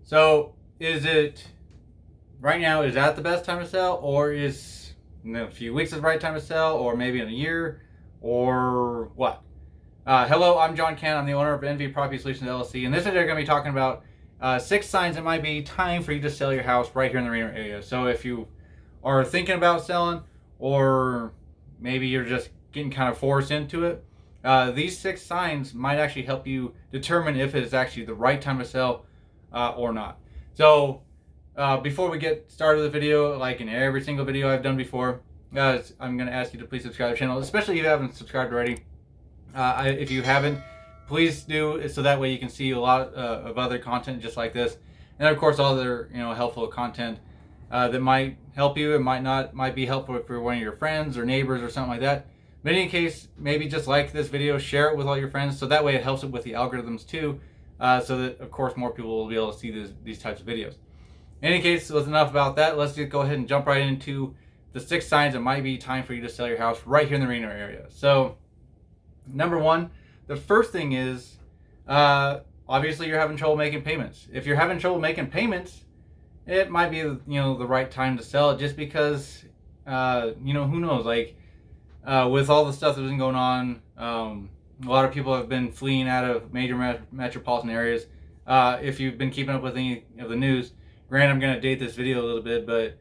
So is it right now? Is that the best time to sell, or is a few weeks is the right time to sell, or maybe in a year, or what? Hello, I'm John Ken. I'm the owner of NV Property Solutions LLC, and this video we're going to be talking about 6 signs it might be time for you to sell your house right here in the Reno area. So if you are thinking about selling, or maybe you're just getting kind of forced into it, these 6 signs might actually help you determine if it is actually the right time to sell or not. So before we get started with the video, like in every single video I've done before, guys, I'm going to ask you to please subscribe to the channel, especially if you haven't subscribed already. If you haven't, please do, so that way you can see a lot of other content just like this, and of course all other helpful content that might help you. It might be helpful for one of your friends or neighbors or something like that. But in any case, maybe just like this video, share it with all your friends, so that way it helps it with the algorithms too, so that of course more people will be able to see these types of videos. In any case, that's enough about that. Let's just go ahead and jump right into the 6 signs it might be time for you to sell your house right here in the Reno area. So number 1, the first thing is obviously you're having trouble making payments. If you're having trouble making payments, it might be the right time to sell it, just because who knows, like with all the stuff that's been going on, a lot of people have been fleeing out of major metropolitan areas. If you've been keeping up with any of the news, granted I'm going to date this video a little bit, but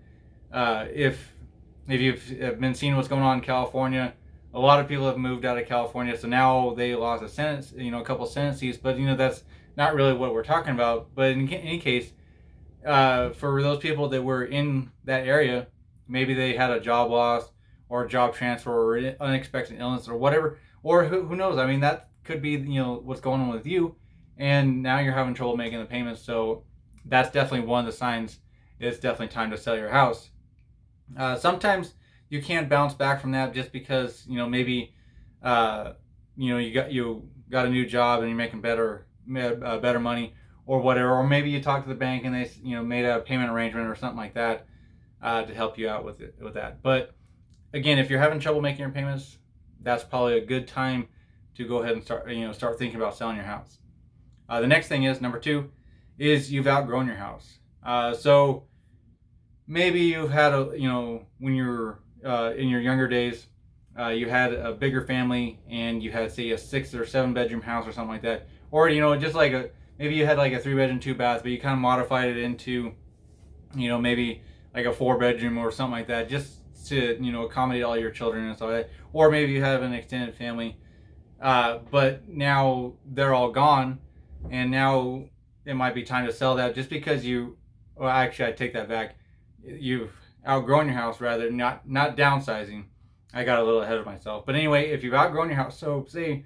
if you've been seeing what's going on in California, a lot of people have moved out of California, so now they lost a Senate, a couple Senate seats, but that's not really what we're talking about. But in any case, for those people that were in that area, maybe they had a job loss or a job transfer or unexpected illness or whatever, or who knows? I mean, that could be what's going on with you, and now you're having trouble making the payments. So that's definitely one of the signs. It's definitely time to sell your house. Sometimes you can't bounce back from that just because maybe you got a new job and you're making better money or whatever, or maybe you talk to the bank and they made a payment arrangement or something like that to help you out with that. But again, if you're having trouble making your payments, that's probably a good time to go ahead and start thinking about selling your house. The next thing is number 2 is you've outgrown your house. So maybe you've had when you're in your younger days, you had a bigger family and you had, say, a 6 or 7 bedroom house or something like that, or just like maybe you had like a 3 bedroom 2 bath, but you kind of modified it into maybe like a 4 bedroom or something like that, just to accommodate all your children and stuff like that. Or maybe you have an extended family, but now they're all gone, and now it might be time to sell that, just because well, actually I take that back, you've outgrown your house, rather, not downsizing. I got a little ahead of myself. But anyway, if you've outgrown your house, so say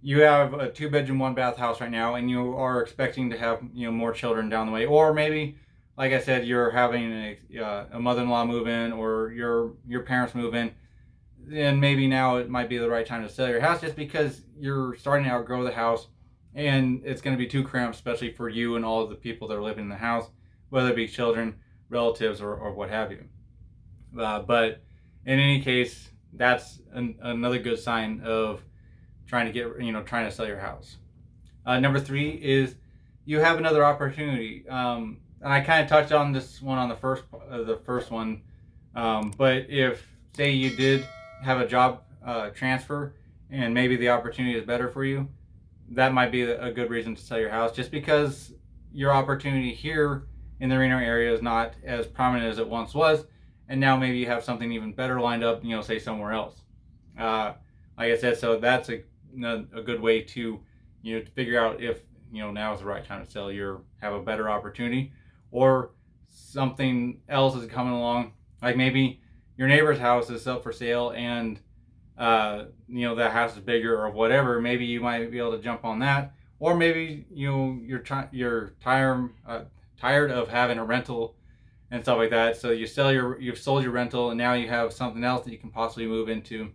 you have a 2 bedroom 1 bath house right now, and you are expecting to have more children down the way, or maybe, like I said, you're having a mother-in-law move in, or your parents move in, then maybe now it might be the right time to sell your house, just because you're starting to outgrow the house and it's going to be too cramped, especially for you and all of the people that are living in the house, whether it be children, relatives, or what have you. But in any case, that's another good sign of trying to sell your house. Number 3 is you have another opportunity. And I kind of touched on this one on the first one. But if, say, you did have a job transfer and maybe the opportunity is better for you, that might be a good reason to sell your house, just because your opportunity here in the Reno area is not as prominent as it once was, and now maybe you have something even better lined up, say somewhere else. Like I said, so that's a good way to figure out if now is the right time to sell. You have a better opportunity, or something else is coming along, like maybe your neighbor's house is up for sale, and that house is bigger or whatever. Maybe you might be able to jump on that, or maybe you're tired of having a rental and stuff like that, so you've sold your rental, and now you have something else that you can possibly move into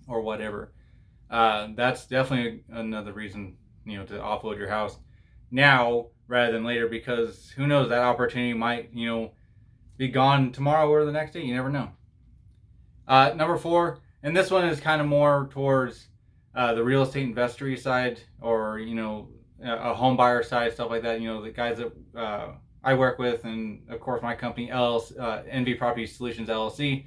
or whatever. That's definitely another reason to offload your house now rather than later, because who knows, that opportunity might be gone tomorrow or the next day. You never know. Number 4, and this one is kind of more towards the real estate investor side, or a home buyer side, stuff like that. You know, the guys that I work with, and of course my company LLC, NV Property Solutions LLC.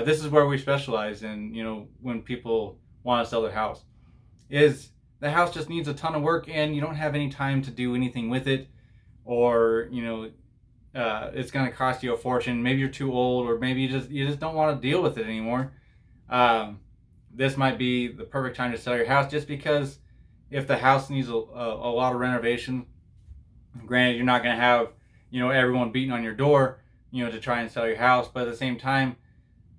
This is where we specialize in. You know, when people want to sell their house, is the house just needs a ton of work and you don't have any time to do anything with it, or you know, it's going to cost you a fortune. Maybe you're too old, or maybe you just don't want to deal with it anymore. This might be the perfect time to sell your house, just because if the house needs a lot of renovation, granted you're not going to have, you know, everyone beating on your door, you know, to try and sell your house, but at the same time,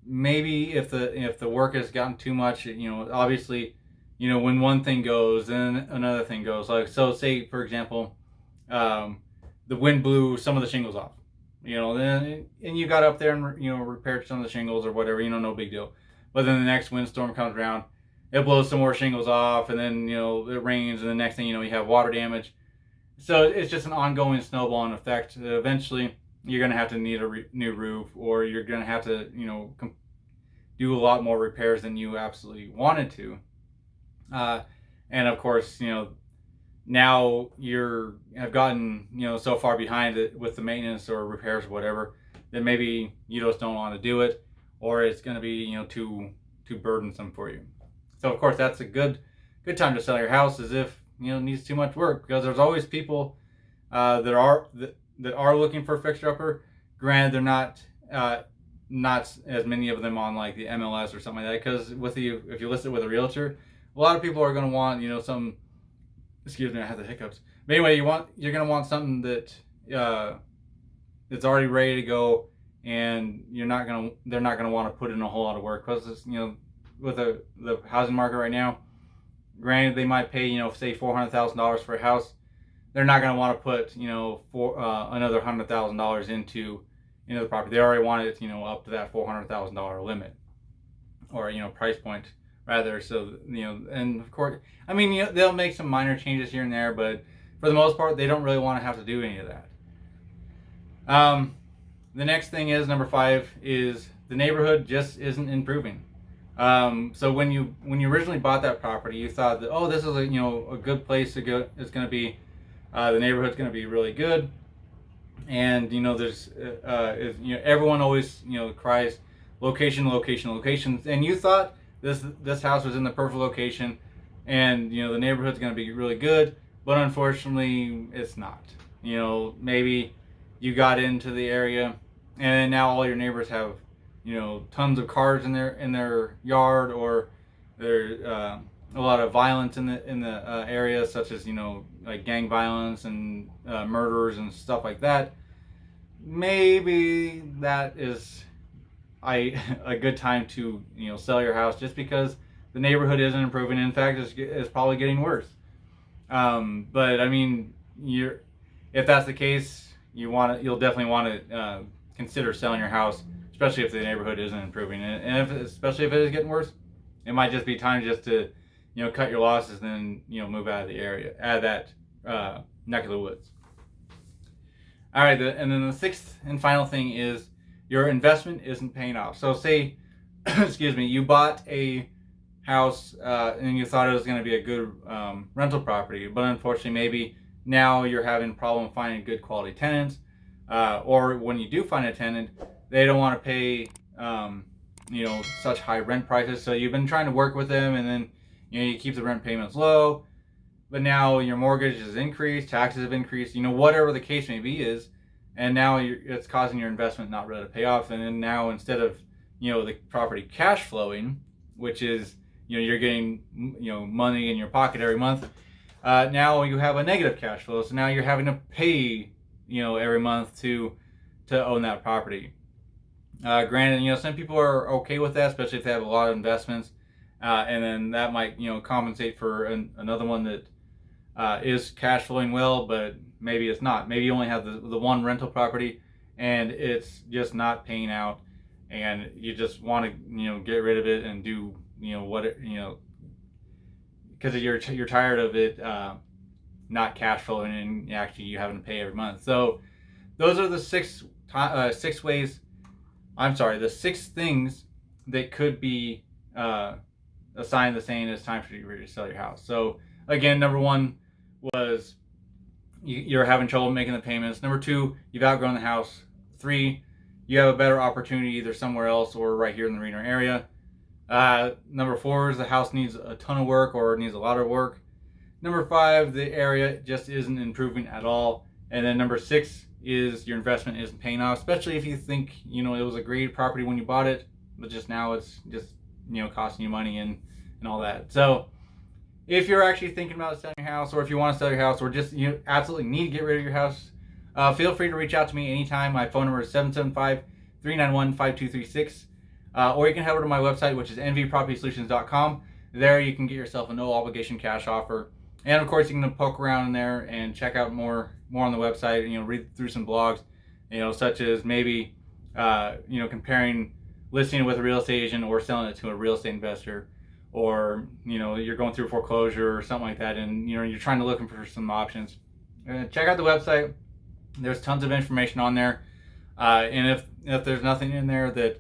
maybe if the work has gotten too much, you know, obviously, you know, when one thing goes, then another thing goes. Like, so say for example, the wind blew some of the shingles off, you know, then and you got up there and, you know, repaired some of the shingles or whatever, you know, no big deal. But then the next windstorm comes around, it blows some more shingles off, and then, you know, it rains, and the next thing you know, you have water damage. So it's just an ongoing snowballing effect. Eventually, you're going to have to need a new roof, or you're going to have to, you know, do a lot more repairs than you absolutely wanted to. And of course, you know, now have gotten, you know, so far behind it with the maintenance or repairs or whatever, that maybe you just don't want to do it, or it's going to be, you know, too burdensome for you. So of course, that's a good time to sell your house, is if, you know, it needs too much work, because there's always people that are looking for a fixer upper. Granted, they're not as many of them on like the MLS or something like that, because if you list it with a realtor, a lot of people are going to want, you know, some, excuse me, I have the hiccups. But anyway, you're going to want something that it's already ready to go, and they're not going to want to put in a whole lot of work, because, you know, with the housing market right now, granted they might pay, you know, say $400,000 for a house, they're not going to want to put, you know, another $100,000 into the property. They already want it, you know, up to that $400,000 limit, or, you know, price point rather. So, you know, and of course, I mean, you know, they'll make some minor changes here and there, but for the most part, they don't really want to have to do any of that. The next thing is, number 5, is the neighborhood just isn't improving. So when you originally bought that property, you thought that, oh, this is a good place to go. It's going to be, the neighborhood's going to be really good. And, you know, there's, everyone always, you know, cries location, location, locations. And you thought this house was in the perfect location, and, you know, the neighborhood's going to be really good, but unfortunately it's not. You know, maybe you got into the area, and now all your neighbors have, you know, tons of cars in their yard, or there's a lot of violence in the area, such as, you know, like gang violence and murders and stuff like that. Maybe that is a good time to, you know, sell your house, just because the neighborhood isn't improving. In fact, it's probably getting worse. But I mean, if that's the case, you'll definitely want to consider selling your house, especially if the neighborhood isn't improving, and especially if it is getting worse. It might just be time just to, you know, cut your losses, and then, you know, move out of the area, out of that neck of the woods. All right, and then the 6th and final thing is your investment isn't paying off. So say, excuse me, you bought a house and you thought it was going to be a good rental property, but unfortunately, maybe now you're having a problem finding good quality tenants, or when you do find a tenant, they don't want to pay, you know, such high rent prices. So you've been trying to work with them, and then, you know, you keep the rent payments low, but now your mortgage has increased, taxes have increased, you know, whatever the case may be is, and now it's causing your investment not really to pay off. And then now, instead of, you know, the property cash flowing, which is, you know, you're getting, you know, money in your pocket every month, now you have a negative cash flow. So now you're having to pay, you know, every month to own that property. Granted, you know, some people are okay with that, especially if they have a lot of investments, and then that might, you know, compensate for another one that is cash flowing well, but maybe it's not. Maybe you only have the one rental property, and it's just not paying out, and you just want to, you know, get rid of it and do, you know, what, you know, because you're tired of it not cash flowing, and actually you having to pay every month. So those are the six ways. I'm sorry, the 6 things that could be a sign of the saying it's time for you to sell your house. So again, number 1 was you're having trouble making the payments. Number 2, you've outgrown the house. 3, you have a better opportunity either somewhere else or right here in the Reno area. Number 4 is the house needs a ton of work or needs a lot of work. Number 5, the area just isn't improving at all. And then number 6 is your investment isn't paying off, especially if you think, it was a great property when you bought it, but just now it's just, costing you money and all that. So if you're actually thinking about selling your house, or if you want to sell your house, or just you absolutely need to get rid of your house, feel free to reach out to me anytime. My phone number is 775-391-5236. Or you can head over to my website, which is nvpropertysolutions.com. There you can get yourself a no obligation cash offer. And of course, you can poke around in there and check out more on the website, read through some blogs, such as maybe, comparing listing it with a real estate agent or selling it to a real estate investor, or, you're going through foreclosure or something like that, and, you're trying to look for some options. Check out the website. There's tons of information on there. And if there's nothing in there that,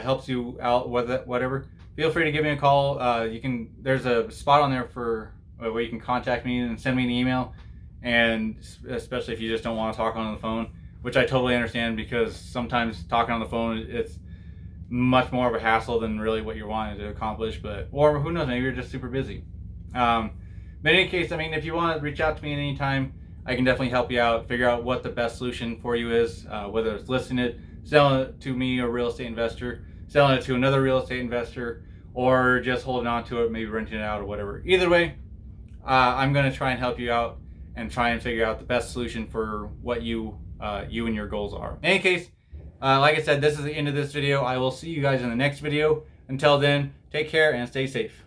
helps you out with it, whatever, feel free to give me a call. There's a spot on there for where you can contact me and send me an email, and especially if you just don't want to talk on the phone, which I totally understand, because sometimes talking on the phone, it's much more of a hassle than really what you're wanting to accomplish. Or who knows, maybe you're just super busy. But in any case, if you want to reach out to me at any time, I can definitely help you out, figure out what the best solution for you is, whether it's listing it, selling it to me, a real estate investor, selling it to another real estate investor, or just holding on to it, maybe renting it out or whatever. Either way, I'm going to try and help you out and try and figure out the best solution for what you and your goals are. In any case, like I said, this is the end of this video. I will see you guys in the next video. Until then, take care and stay safe.